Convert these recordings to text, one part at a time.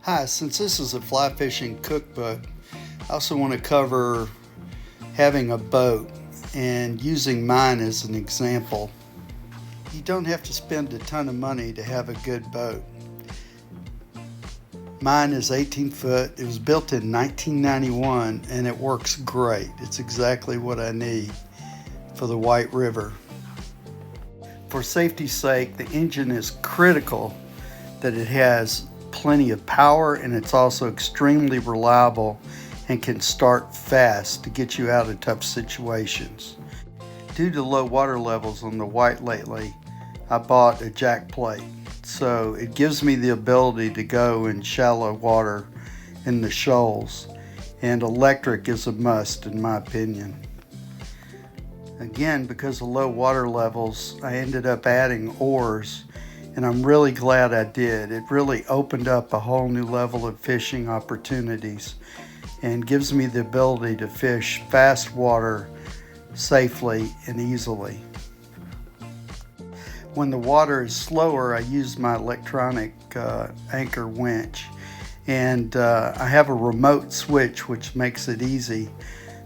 Hi, since this is a fly fishing cookbook, I also want to cover having a boat and using mine as an example. You don't have to spend a ton of money to have a good boat. Mine is 18 foot. It was built in 1991 and it works great. It's exactly what I need for the White River. For safety's sake, the engine is critical that it has plenty of power, and it's also extremely reliable and can start fast to get you out of tough situations. Due to low water levels on the White lately, I bought a jack plate, so it gives me the ability to go in shallow water in the shoals, and electric is a must in my opinion. Again, because of low water levels, I ended up adding oars, and I'm really glad I did. It really opened up a whole new level of fishing opportunities and gives me the ability to fish fast water safely and easily. When the water is slower, I use my electronic anchor winch, and I have a remote switch which makes it easy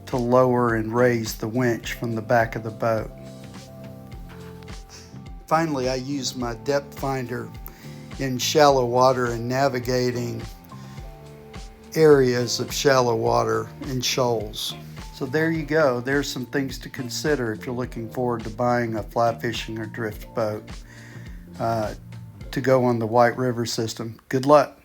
to lower and raise the winch from the back of the boat. Finally, I use my depth finder in shallow water and navigating areas of shallow water and shoals. So there you go. There's some things to consider if you're looking forward to buying a fly fishing or drift boat to go on the White River system. Good luck.